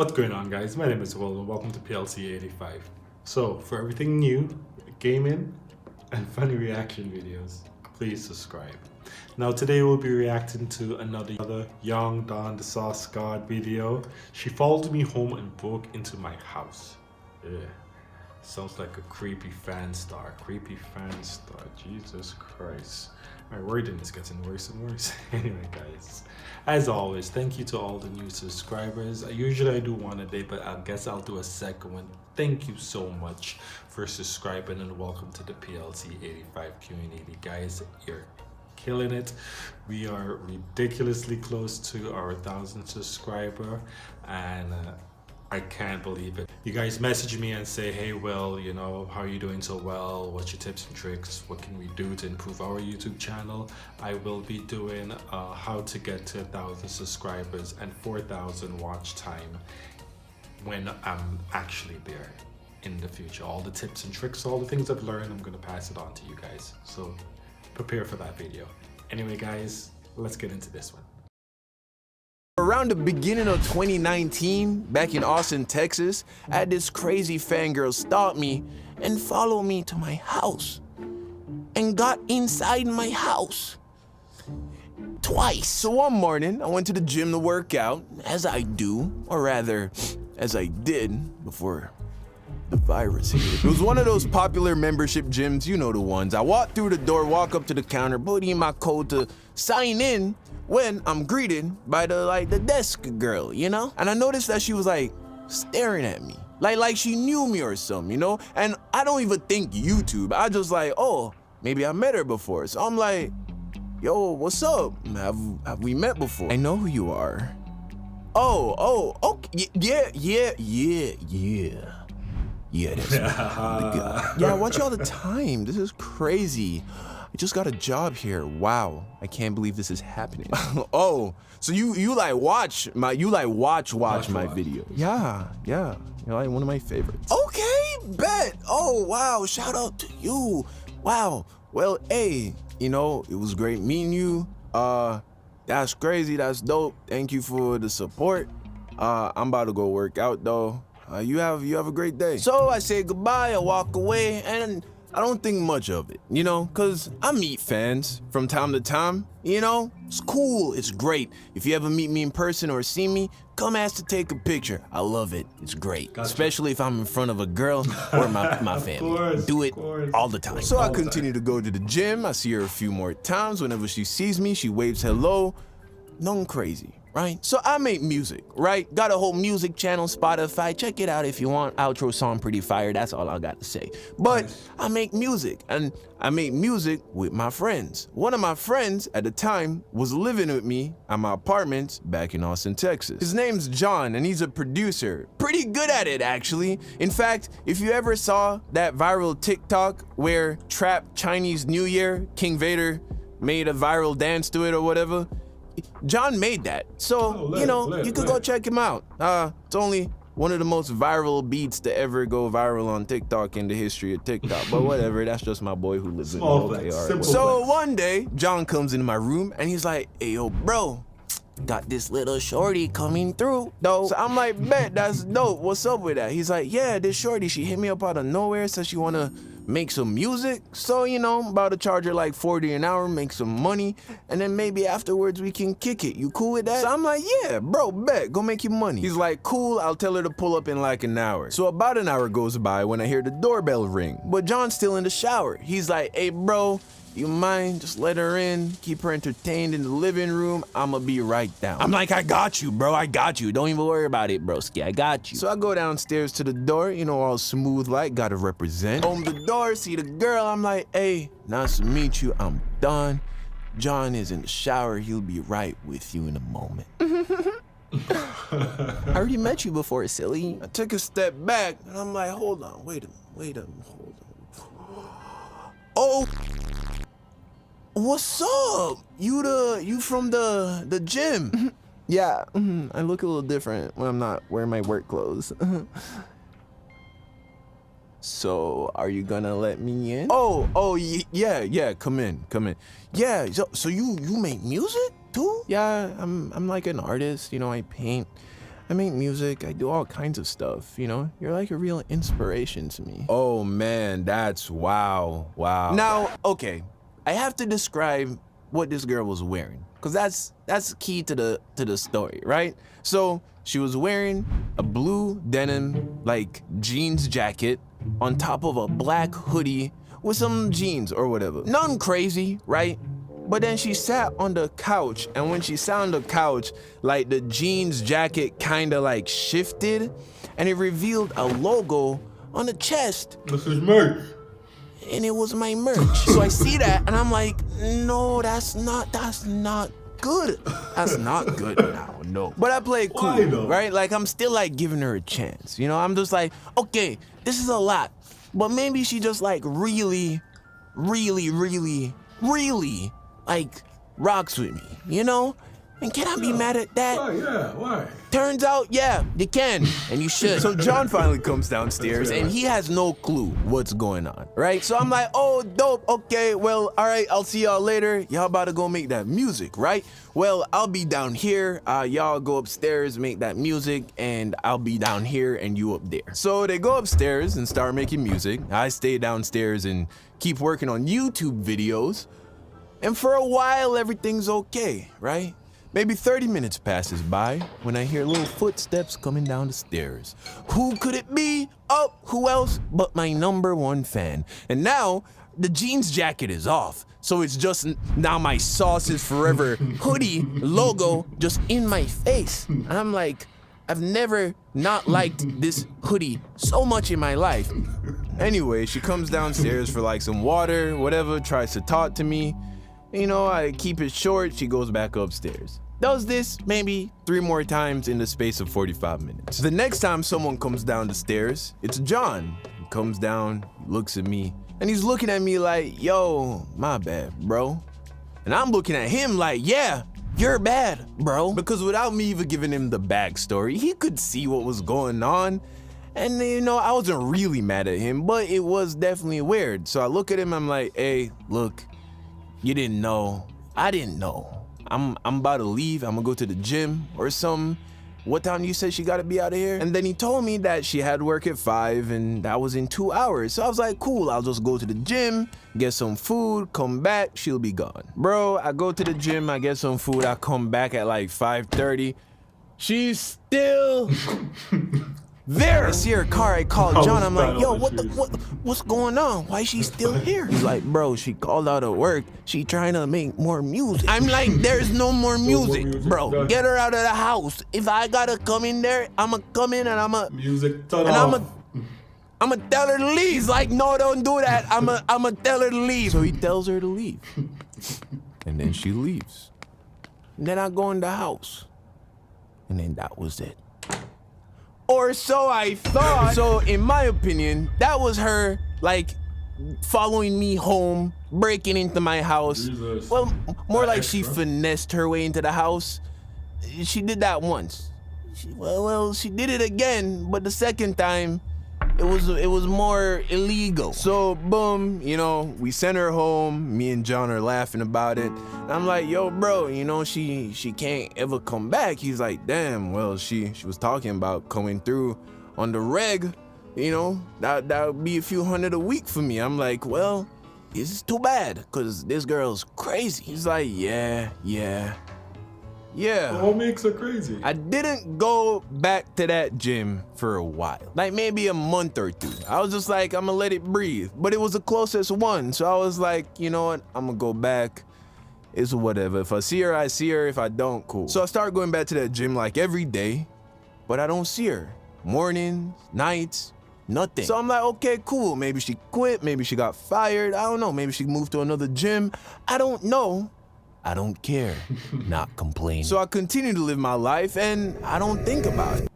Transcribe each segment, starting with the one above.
What's going on, guys? My name is Will and welcome to PLC 85. So, for everything new, gaming, and funny reaction videos, please subscribe. Now, today we'll be reacting to another Young Don the Sauce God video. She followed me home and broke into my house. Yeah. Sounds like a creepy fan star. Jesus Christ. My wording is getting worse and worse. Anyway, guys, as always, thank you to all the new subscribers. Usually I do one a day, but I guess I'll do a second one. Thank you so much for subscribing and welcome to the PLC 85 community. Guys, you're killing it. We are ridiculously close to our 1,000 subscriber, and I can't believe it. You guys message me and say, hey Will, you know, how are you doing so well? What's your tips and tricks? What can we do to improve our YouTube channel? I will be doing how to get to 1,000 subscribers and 4,000 watch time when I'm actually there in the future. All the tips and tricks, all the things I've learned, I'm gonna pass it on to you guys. So prepare for that video. Anyway, guys, let's get into this one. Around the beginning of 2019, back in Austin, Texas, I had this crazy fangirl stop me and follow me to my house and got inside my house twice. So one morning, I went to the gym to work out, as I do, or rather, as I did before the virus hit. It was one of those popular membership gyms, you know the ones. I walk through the door, walk up to the counter, put in my code to sign in, when I'm greeted by the desk girl, you know? And I noticed that she was like staring at me. Like she knew me or something, you know? And I don't even think YouTube. I just like, oh, maybe I met her before. So I'm like, yo, what's up? Have we met before? I know who you are. Oh, okay. Yeah, that's the guy. Yeah, I watch you all the time. This is crazy. I just got a job here. Wow, I can't believe this is happening. Oh, so you like watch my video? Yeah, you're like one of my favorites. Okay, bet. Oh wow, shout out to you. Wow. Well, hey, you know, it was great meeting you. That's crazy. That's dope. Thank you for the support. I'm about to go work out though. You have a great day. So I say goodbye. I walk away and I don't think much of it, you know, cause I meet fans from time to time, you know? It's cool, it's great. If you ever meet me in person or see me, come ask to take a picture. I love it, it's great. Gotcha. Especially if I'm in front of a girl or my family. Do it all the time. So I continue to go to the gym, I see her a few more times. Whenever she sees me, she waves hello. Nothing crazy. Right? So I make music, right? Got a whole music channel, Spotify. Check it out if you want. Outro song pretty fire. That's all I got to say. But I make music, and I make music with my friends. One of my friends at the time was living with me at my apartment back in Austin, Texas. His name's John, and he's a producer. Pretty good at it, actually. In fact, if you ever saw that viral TikTok where Trap Chinese New Year, King Vader made a viral dance to it or whatever, John made that. So, you could go check him out. It's only one of the most viral beats to ever go viral on TikTok in the history of TikTok. But whatever, that's just my boy who lives in okay, all right. So one day, John comes into my room and he's like, hey, yo, bro, got this little shorty coming through, though. So I'm like, bet, that's dope. What's up with that? He's like, yeah, this shorty, she hit me up out of nowhere, says she wanna make some music. So, you know, I'm about to charge her like 40 an hour, make some money, and then maybe afterwards we can kick it. You cool with that? So I'm like, yeah, bro, bet, go make your money. He's like, cool, I'll tell her to pull up in like an hour. So about an hour goes by when I hear the doorbell ring, but John's still in the shower. He's like, hey, bro, you mind? Just let her in, keep her entertained in the living room. I'ma be right down. I'm like, I got you, bro, I got you. Don't even worry about it, broski, I got you. So I go downstairs to the door, you know, all smooth like, gotta represent. Open the door, see the girl, I'm like, hey, nice to meet you, I'm done. John is in the shower, he'll be right with you in a moment. I already met you before, silly. I took a step back, and I'm like, hold on, wait a minute, hold on. Oh, what's up? You from the gym? Yeah, I look a little different when I'm not wearing my work clothes. So, are you gonna let me in? Oh, yeah, come in. Yeah, so you make music too? Yeah, I'm like an artist, you know, I paint. I make music, I do all kinds of stuff, you know? You're like a real inspiration to me. Oh man, that's wow. Now, okay, I have to describe what this girl was wearing, because that's key to the story, right? So she was wearing a blue denim like jeans jacket on top of a black hoodie with some jeans or whatever. Nothing crazy, right? But then she sat on the couch, and when she sat on the couch, like the jeans jacket kind of like shifted, and it revealed a logo on the chest. This is merch. And it was my merch. So I see that, and I'm like, no, that's not good. That's not good now, no. But I play it cool, Why though? right? Like, I'm still like giving her a chance, you know? I'm just like, okay, this is a lot, but maybe she just like really like rocks with me, you know? And can I be mad at that? Why? Yeah, why? Turns out, yeah, you can, and you should. So John finally comes downstairs, and he has no clue what's going on, right? So I'm like, oh, dope, okay, well, all right, I'll see y'all later. Y'all about to go make that music, right? Well, I'll be down here, y'all go upstairs, make that music, and I'll be down here and you up there. So they go upstairs and start making music. I stay downstairs and keep working on YouTube videos. And for a while, everything's okay, right? Maybe 30 minutes passes by when I hear little footsteps coming down the stairs. Who could it be? Oh, who else but my #1 fan? And now the jeans jacket is off. So it's just now my Sauce is Forever hoodie logo just in my face. And I'm like, I've never not liked this hoodie so much in my life. Anyway, she comes downstairs for like some water, whatever, tries to talk to me. You know, I keep it short, she goes back upstairs. Does this maybe 3 more times in the space of 45 minutes. The next time someone comes down the stairs, it's John. He comes down, looks at me, and he's looking at me like, yo, my bad, bro. And I'm looking at him like, yeah, you're bad, bro. Because without me even giving him the backstory, he could see what was going on. And you know, I wasn't really mad at him, but it was definitely weird. So I look at him, I'm like, hey, look, you didn't know. I didn't know. I'm about to leave. I'm gonna go to the gym or something. What time you said she gotta be out of here? And then he told me that she had work at 5 and that was in 2 hours. So I was like, cool, I'll just go to the gym, get some food, come back, she'll be gone. Bro, I go to the gym, I get some food, I come back at like 5:30. She's still there. I see her car, I call John, I'm like, yo, what's going on? Why is she still here? He's like, bro, she called out of work. She trying to make more music. I'm like, there's no more music, bro. Get her out of the house. If I gotta come in there, I'ma come in and I'ma tell her to leave. He's like, no, don't do that. I'ma tell her to leave. So he tells her to leave. And then she leaves. And then I go in the house. And then that was it. Or so I thought. So in my opinion, that was her like following me home, breaking into my house. Jesus. Well, more like she finessed her way into the house. She did that once. She did it again, but the second time, it was more illegal. So boom, you know, we sent her home. Me and John are laughing about it. And I'm like, yo, bro, you know, she can't ever come back. He's like, damn, well, she was talking about coming through on the reg. You know, that would be a few hundred a week for me. I'm like, well, this is too bad, because this girl's crazy. He's like, yeah. What makes her crazy? I didn't go back to that gym for a while, like maybe a month or 2. I was just like, I'm gonna let it breathe. But it was the closest one, so I was like, you know what, I'm gonna go back. It's whatever. If I see her, I see her. If I don't, cool. So I started going back to that gym like every day, but I don't see her. Mornings, nights, nothing. So I'm like, okay, cool. Maybe she quit, maybe she got fired. I don't know. Maybe she moved to another gym. I don't know. I don't care. Not complaining. So I continue to live my life and I don't think about it.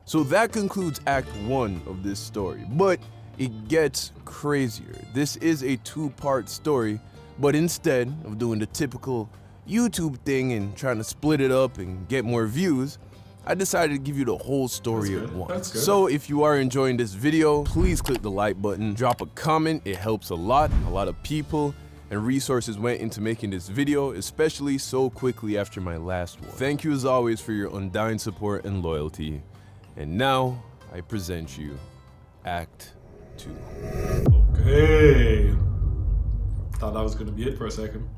So that concludes Act 1 of this story, but it gets crazier. This is a 2-part story, but instead of doing the typical YouTube thing and trying to split it up and get more views, I decided to give you the whole story at once. So if you are enjoying this video, please click the like button, drop a comment. It helps a lot of people. and resources went into making this video, especially so quickly after my last one. Thank you as always for your undying support and loyalty. And now, I present you Act 2. Okay. Thought that was gonna be it for a second.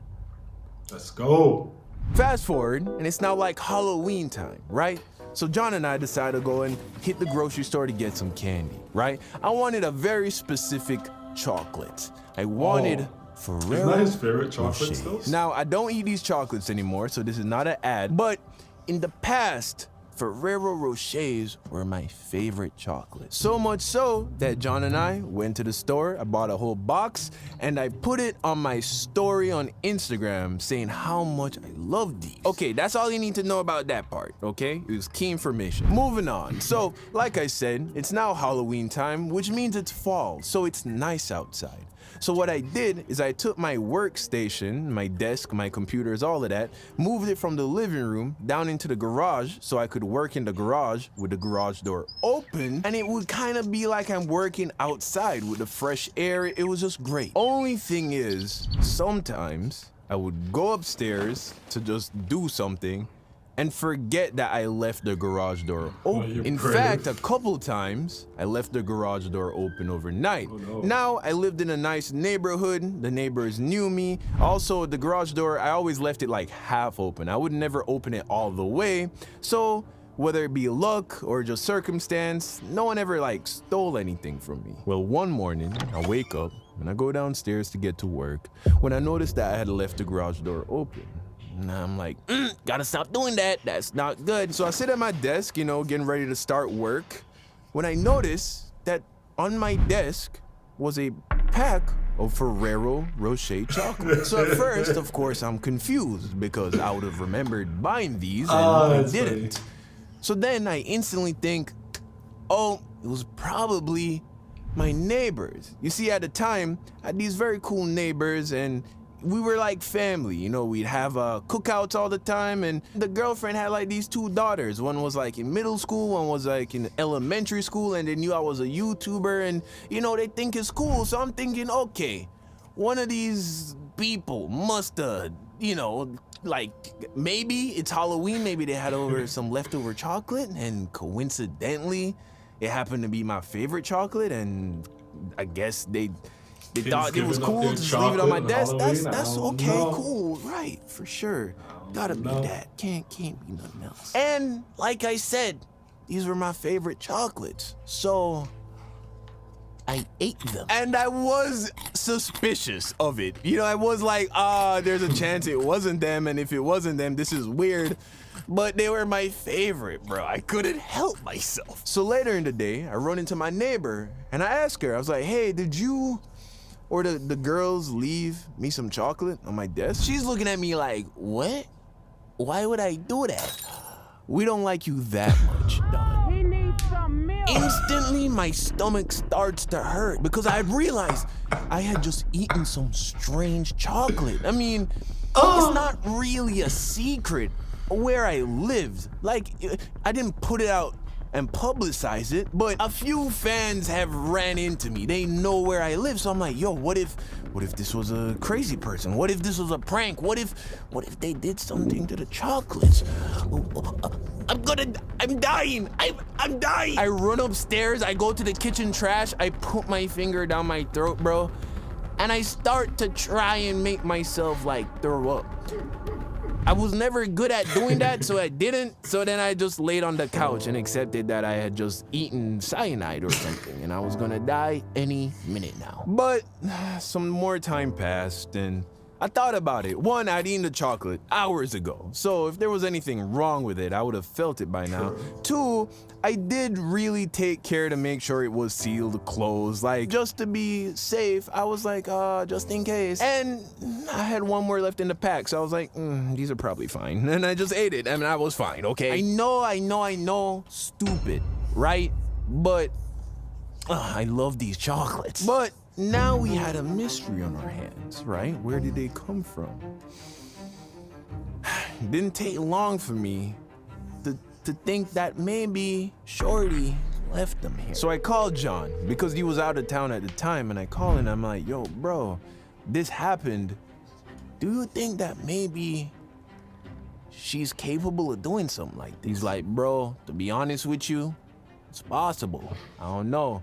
Let's go. Fast forward, and it's now like Halloween time, right? So John and I decided to go and hit the grocery store to get some candy, right? I wanted a very specific chocolate. I wanted Ferrero Isn't that his favorite chocolate Rochers. still? Now, I don't eat these chocolates anymore, so this is not an ad, but in the past, Ferrero Rochers were my favorite chocolate. So much so that John and I went to the store, I bought a whole box, and I put it on my story on Instagram saying how much I love these. Okay, that's all you need to know about that part, okay? It was key information. Moving on. So, like I said, it's now Halloween time, which means it's fall, so it's nice outside. So what I did is I took my workstation, my desk, my computers, all of that, moved it from the living room down into the garage so I could work in the garage with the garage door open, and it would kind of be like I'm working outside with the fresh air. It was just great. Only thing is, sometimes I would go upstairs to just do something and forget that I left the garage door open. In fact, a couple times, I left the garage door open overnight. Oh, no. Now, I lived in a nice neighborhood. The neighbors knew me. Also, the garage door, I always left it like half open. I would never open it all the way. So, whether it be luck or just circumstance, no one ever like stole anything from me. Well, one morning, I wake up and I go downstairs to get to work when I noticed that I had left the garage door open. And I'm like, gotta stop doing that. That's not good. So I sit at my desk, you know, getting ready to start work, when I notice that on my desk was a pack of Ferrero Rocher chocolate. So at first, of course, I'm confused because I would have remembered buying these and I didn't. Funny. So then I instantly think, oh, it was probably my neighbors. You see, at the time, I had these very cool neighbors and we were like family, you know, we'd have cookouts all the time, and the girlfriend had like these two daughters. One was like in middle school, one was like in elementary school, and they knew I was a YouTuber, and you know, they think it's cool. So I'm thinking, okay, one of these people must have, you know, like maybe it's Halloween, maybe they had over some leftover chocolate, and coincidentally, it happened to be my favorite chocolate, and I guess they thought it was cool to just leave it on my desk. That's okay, cool, right, for sure. Gotta be that. Can't be nothing else. And like I said, these were my favorite chocolates. So I ate them. And I was suspicious of it. You know, I was like, there's a chance it wasn't them, and if it wasn't them, this is weird. But they were my favorite, bro. I couldn't help myself. So later in the day, I run into my neighbor, and I ask her, I was like, hey, did you or the girls leave me some chocolate on my desk? She's looking at me like, what? Why would I do that? We don't like you that much, Don. He needs some milk. Instantly, my stomach starts to hurt because I realized I had just eaten some strange chocolate. I mean, it's not really a secret where I lived. Like, I didn't put it out and publicize it, but a few fans have ran into me. They know where I live, so I'm like, yo, what if this was a crazy person? What if this was a prank? What if they did something to the chocolates? I'm dying. I'm dying. I run upstairs, I go to the kitchen trash, I put my finger down my throat, bro, and I start to try and make myself like throw up. I was never good at doing that, so I didn't. So then I just laid on the couch and accepted that I had just eaten cyanide or something, and I was gonna die any minute now. But some more time passed, and I thought about it. One, I'd eaten the chocolate hours ago, so if there was anything wrong with it, I would have felt it by now. Two, I did really take care to make sure it was sealed, closed, like just to be safe. I was like, just in case. And I had one more left in the pack, so I was like, these are probably fine. And I just ate it, and I was fine, okay? I know, stupid, right? But I love these chocolates. But now we had a mystery on our hands, right? Where did they come from? It didn't take long for me to think that maybe Shorty left them here. So I called John because he was out of town at the time, and I called him, I'm like, yo, bro, this happened, do you think that maybe she's capable of doing something like this? He's like, bro, to be honest with you, it's possible. I don't know.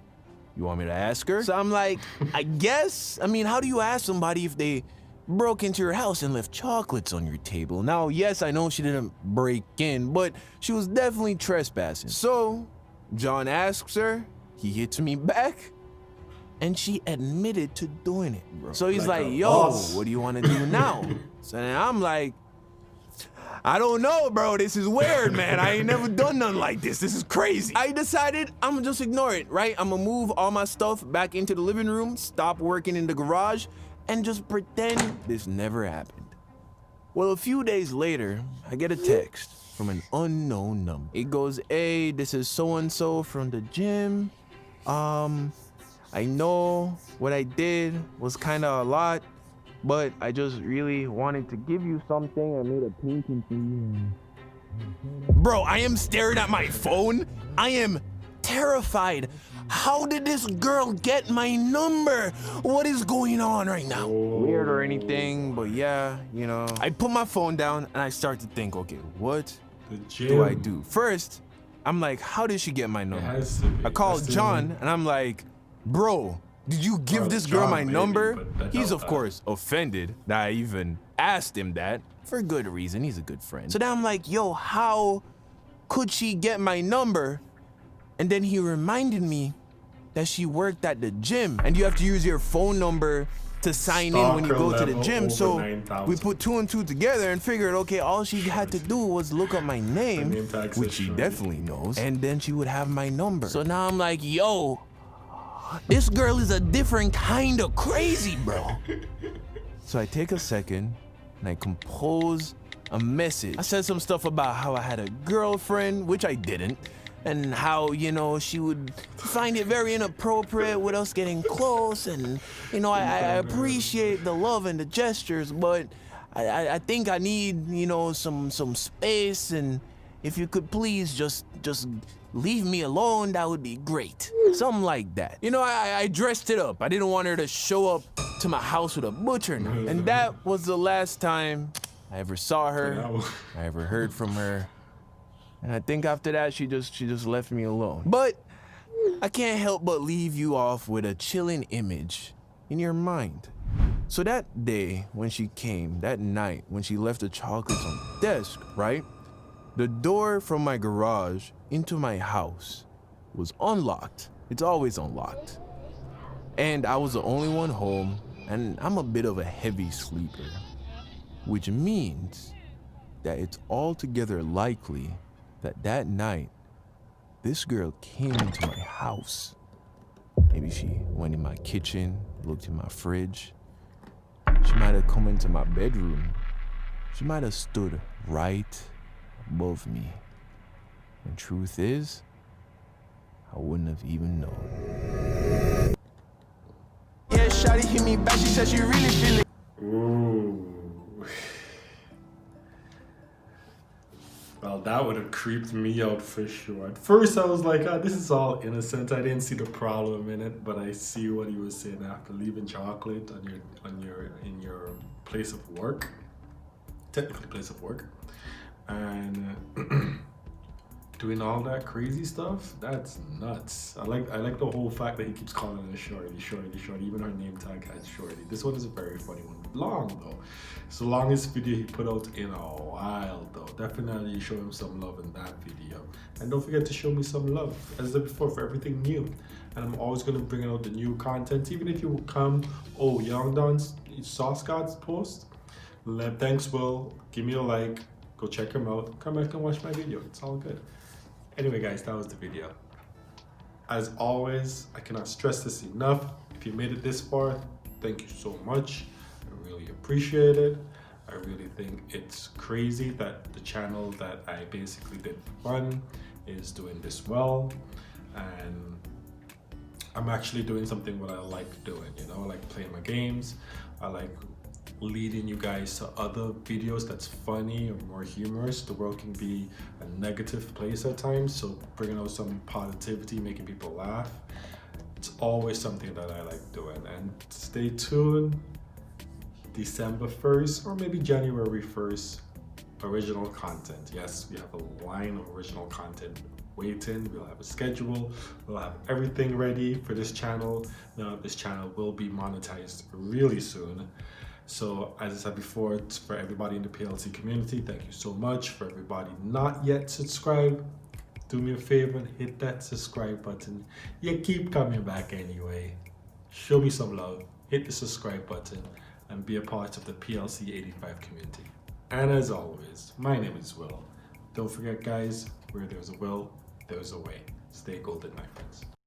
You want me to ask her? So I'm like, I guess. I mean, how do you ask somebody if they broke into your house and left chocolates on your table? Now, yes, I know she didn't break in, but she was definitely trespassing. So John asks her, he hits me back, and she admitted to doing it, bro. So he's like, yo, what do you want to do now? So then I'm like, I don't know, bro. This is weird, man. I ain't never done nothing like this. This is crazy. I decided I'm gonna just ignore it, right? I'm gonna move all my stuff back into the living room, stop working in the garage, and just pretend this never happened. Well, a few days later, I get a text from an unknown number. It goes, hey, this is so-and-so from the gym. I know what I did was kind of a lot, but I just really wanted to give you something. I made a painting for you. Bro, I am staring at my phone. I am terrified. How did this girl get my number? What is going on right now? Weird or anything, but yeah, you know. I put my phone down and I start to think, okay, what do I do? First, I'm like, how did she get my number? I called John and I'm like, bro, did you give this girl my number? He's of course offended that I even asked him that, for good reason. He's a good friend. So then I'm like, yo, how could she get my number? And then he reminded me that she worked at the gym and you have to use your phone number to sign in when you go to the gym. So we put 2 and 2 together and figured, okay, all she had to do was look up my name, which she definitely knows, and then she would have my number. So now I'm like, yo, this girl is a different kind of crazy, bro. So I take a second and I compose a message. I said some stuff about how I had a girlfriend, which I didn't, and how, you know, she would find it very inappropriate with us getting close, and, you know, I appreciate the love and the gestures, but I think I need, you know, some space, and if you could please just leave me alone, that would be great. Something like that. You know, I dressed it up. I didn't want her to show up to my house with a butcher knife. And that was the last time I ever saw her, I ever heard from her. And I think after that, she just left me alone. But I can't help but leave you off with a chilling image in your mind. So that day when she came, that night when she left the chocolates on the desk, right? The door from my garage into my house was unlocked. It's always unlocked. And I was the only one home, and I'm a bit of a heavy sleeper, which means that it's altogether likely that that night, this girl came into my house. Maybe she went in my kitchen, looked in my fridge. She might have come into my bedroom. She might have stood right above me. And truth is, I wouldn't have even known. Yeah, shawty hit me back. She said she really feel it. Ooh. Well, that would have creeped me out for sure. At first, I was like, this is all innocent. I didn't see the problem in it, but I see what he was saying after leaving chocolate in your place of work, technically place of work, and doing all that crazy stuff. That's nuts. I like the whole fact that he keeps calling her shorty. Even her name tag has shorty. This one is a very funny one. Long though. It's the longest video he put out in a while though. Definitely show him some love in that video. And don't forget to show me some love, as I said before, for everything new. And I'm always gonna bring out the new content. Even if you come, Young Don's Sauce God's post, thanks Will, give me a like, go check him out, come back and watch my video. It's all good. Anyway guys, that was the video. As always, I cannot stress this enough. If you made it this far, thank you so much. I really appreciate it. I really think it's crazy that the channel that I basically did for fun is doing this well. And I'm actually doing something what I like doing, you know, I like playing my games. I like leading you guys to other videos that's funny or more humorous. The world can be a negative place at times, so bringing out some positivity, making people laugh, it's always something that I like doing. And stay tuned December 1st or maybe January 1st, original content. Yes, we have a line of original content waiting. We'll have a schedule. We'll have everything ready for this channel. Now, this channel will be monetized really soon. So as I said before, it's for everybody in the PLC community, thank you so much. For everybody not yet subscribed, do me a favor and hit that subscribe button. You keep coming back anyway. Show me some love, hit the subscribe button, and be a part of the PLC 85 community. And as always, my name is Will. Don't forget guys, where there's a will, there's a way. Stay golden, my friends.